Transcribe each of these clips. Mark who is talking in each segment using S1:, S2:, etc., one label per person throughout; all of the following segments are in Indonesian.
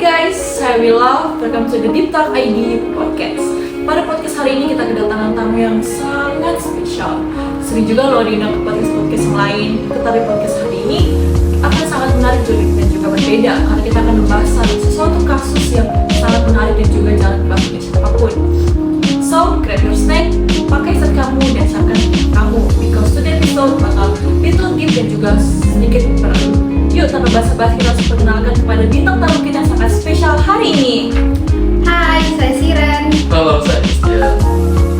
S1: guys, saya Willa. Welcome to the Deep Talk ID Podcast. Pada podcast hari ini kita kedatangan tamu yang sangat spesial. Sering juga loh diundang ke podcast yang lain. Tetapi podcast hari ini akan sangat menarik dan juga berbeda karena kita akan membahas sesuatu kasus yang sangat menarik dan juga jarang dibahas oleh siapapun. So, grab your snack, pakai set kamu dan siapkan kamu because today's episode bakal little deep dan juga sedikit berat. Yuk, tanpa basa-basi kita langsung perkenalkan kepada bintang tamu kita yang sangat spesial hari ini.
S2: Hai, saya Siren.
S3: Halo, saya Christian.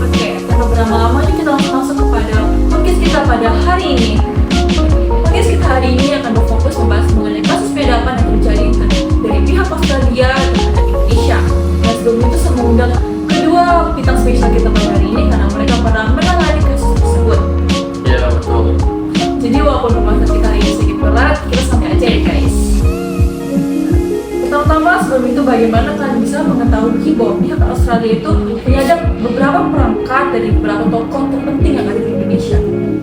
S1: Oke, tanpa berlama-lama yuk kita langsung masuk kepada podcast kita pada hari ini. Podcast kita hari ini akan berfokus membahas mengenai kasus penyadapan yang terjadi dari pihak Australia dan Indonesia. Dan sebelum itu saya mengundang kedua bintang spesial kita pada hari ini karena mereka pernah menangani kasus tersebut.
S3: Ya, betul.
S1: Jadi walaupun pembahasan kita hari ini sedikit berat, kita santai aja ya guys. Pertama-tama sebelum itu bagaimana kalian bisa mengetahui bahwa pihak Australia itu menyadap beberapa perangkat dari beberapa tokoh terpenting yang ada di Indonesia.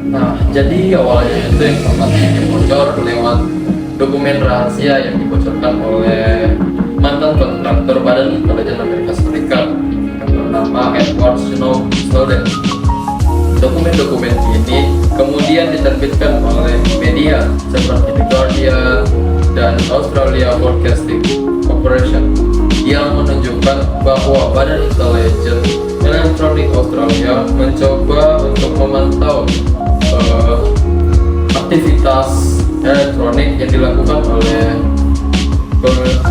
S3: Nah, jadi awalnya itu informasinya bocor lewat dokumen rahasia yang dibocorkan oleh mantan kontraktor Badan Intelijen Amerika Serikat yang bernama Edward Snowden. Dokumen-dokumen ini kemudian diterbitkan oleh media seperti The Guardian dan Australia Broadcasting Corporation yang menunjukkan bahwa Badan Intelijen Elektronik Australia mencoba untuk memantau aktivitas elektronik yang dilakukan oleh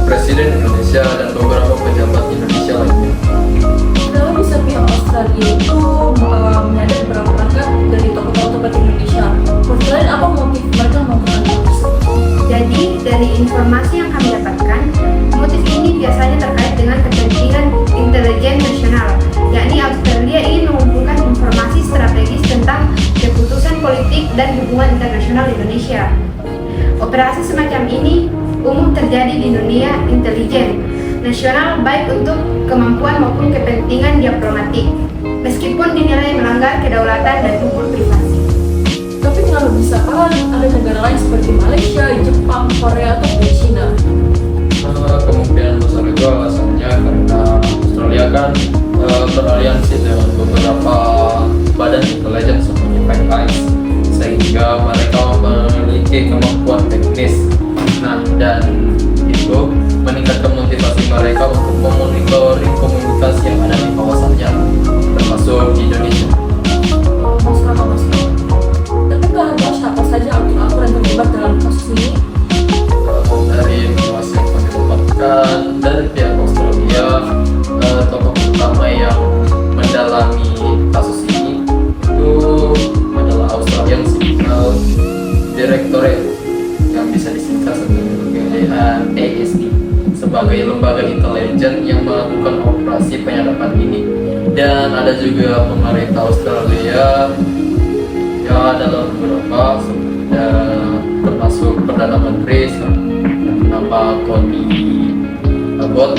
S3: Presiden Indonesia dan beberapa pejabat Indonesia lainnya.
S1: Kalau bisa pihak Australia itu menyadap beberapa perangkat dari tokoh-tokoh tempat Indonesia, menurut kalian apa motif mereka melakukan hal tersebut?
S2: Jadi, dari informasi yang kami dapatkan, motif ini biasanya terkait dengan kepentingan intelijen nasional, yakni Australia ingin mengumpulkan informasi strategis tentang keputusan politik dan hubungan internasional Indonesia. Operasi semacam ini umum terjadi di dunia intelijen nasional baik untuk kemampuan maupun kepentingan diplomatik, meskipun dinilai melanggar kedaulatan dan hukum privasi.
S1: Tapi kalau bisa ada negara lain seperti Malaysia, Jepang, Korea, atau China?
S3: Kemungkinan besar itu alasannya karena Australia kan beraliansi dengan beberapa badan intelijen seperti Five Eyes, sehingga mereka memiliki kemampuan teknis. Nah, dan itu meningkatkan motivasi mereka untuk memonitoring komunikasi yang ada di kawasannya, termasuk di Indonesia.
S1: Masuk. Tapi kalian tahu siapa saja aktor yang terlibat dalam kasus ini?
S3: Dari informasi yang kami dapatkan dari pihak Australia, tokoh utama yang mendalami kasus ini itu adalah Australian Signal Directorate yang bisa disingkat sebagai ASD, sebagai lembaga intelijen yang melakukan operasi penyadapan ini. Dan ada juga pemerintah Australia yang dalam beberapa termasuk Perdana Menteri yang bernama Tony Abbott.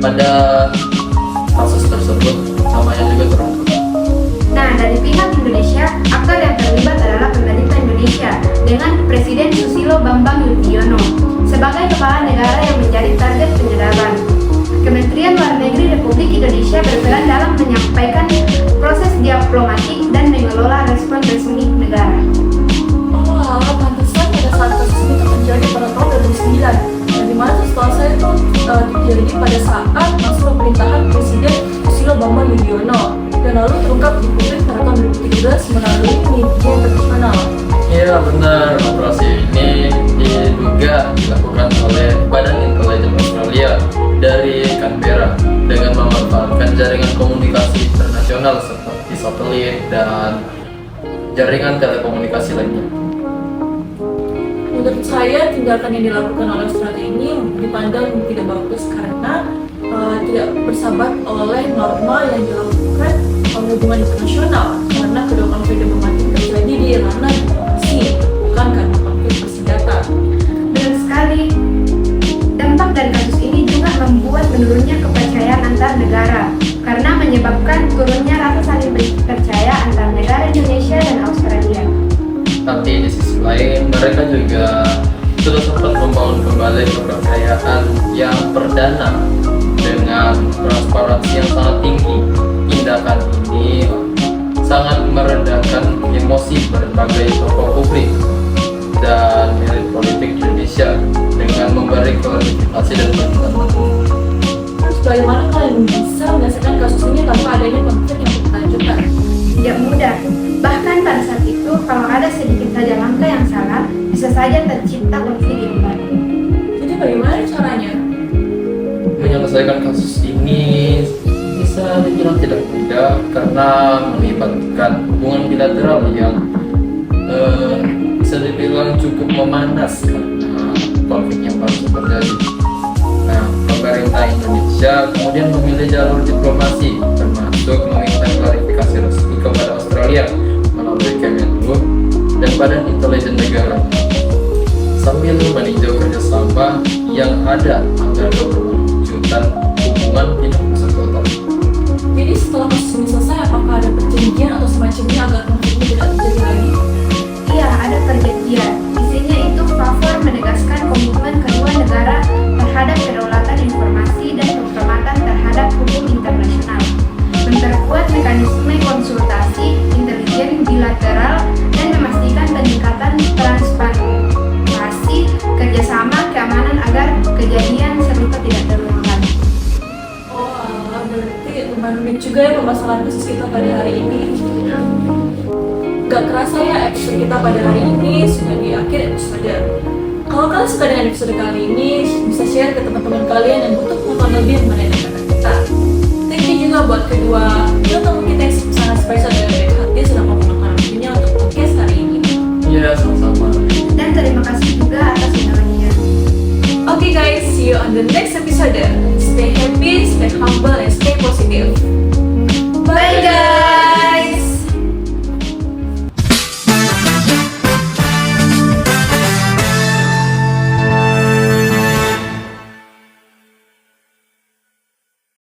S3: Pada kasus tersebut namanya juga terungkap.
S2: Nah, dari pihak Indonesia, aktor yang terlibat adalah pemerintah Indonesia dengan Presiden Susilo Bambang Yudhoyono sebagai kepala negara yang menjadi target penyadapan. Kementerian Luar Negeri Republik Indonesia berperan dalam menyampaikan proses diplomatik dan mengelola respon resmi negara.
S1: Oh, pantesan pada saat kasus itu terjadi pada tahun 2009. Dan dimana setelah saya itu terjadi pada saat masa pemerintahan Presiden Susilo Bambang Yudhoyono dan lalu terungkap di publik pada tahun 2013 melalui media internasional.
S3: Iya benar, operasi ini diduga dilakukan oleh Badan Intelijen Australia dari Canberra dengan memanfaatkan jaringan komunikasi internasional seperti satelit dan jaringan telekomunikasi lainnya.
S1: Menurut saya, tindakan yang dilakukan oleh Australia ini dipandang tidak bagus karena tidak bersahabat oleh norma yang dilakukan oleh hubungan internasional, karena kedua konflik diplomatik terjadi di ranah diplomasi, bukan karena konflik bersenjata.
S2: Benar sekali, dampak dari kasus ini juga membuat menurunnya kepercayaan antar negara karena menyebabkan turunnya rasa saling percaya antar negara Indonesia dan Australia.
S3: Tapi di sisi lain mereka juga sudah sempat membangun kembali kepercayaan yang perdana dengan transparansi yang sangat tinggi. Tindakan ini sangat merendahkan emosi berbagai tokoh publik dan elit politik Indonesia dengan memberi klarifikasi dan permintaan maaf.
S1: Terus bagaimana kalian bisa menyelesaikan kasus ini tanpa adanya konflik yang berkelanjutan?
S2: Tidak mudah. Bahkan pada saat itu, kalau ada sedikit saja langkah yang salah, bisa saja tercipta konflik yang baru.
S1: Jadi bagaimana caranya?
S3: Menyelesaikan kasus ini bisa dibilang tidak mudah karena melibatkan hubungan bilateral yang bisa dibilang cukup memanas karena konflik yang baru terjadi. Nah, pemerintah Indonesia kemudian memilih jalur diplomasi, termasuk meminta klarifikasi resmi kepada Australia melalui Kemenlu dan Badan Intelijen Negara, sambil meninjau kerjasama yang ada agar keberlanjutan hubungan tidak rusak total.
S1: Jadi setelah kasus ini selesai, apakah ada perjanjian atau semacamnya agar konflik ini tidak terjadi lagi?
S2: Iya, ada perjanjian. Isinya itu favor menegaskan komitmen kedua negara terhadap kedaulatan informasi dan penghormatan terhadap hukum internasional, memperkuat mekanisme konsultasi intelijen bilateral, dan memastikan peningkatan transparansi kerjasama keamanan agar kejadian serupa tidak terulang lagi.
S1: Oh alah, berarti lumayan rumit juga ya permasalahan kasus kita pada hari ini. Gak kerasa ya episode kita pada hari ini sudah di akhir episode. Kalau kalian suka dengan episode kali ini, bisa share ke teman-teman kalian yang butuh pengetahuan lebih mengenai negara kita. Thank you juga buat kedua tamu kita yang sangat spesial dan baik hati sudah mau meluangkan waktunya untuk podcast hari ini.
S3: Iya, sama-sama.
S2: Dan terima kasih juga atas undangannya.
S1: Okay guys, see you on the next episode. Stay happy, stay humble, and stay positive. Bye guys!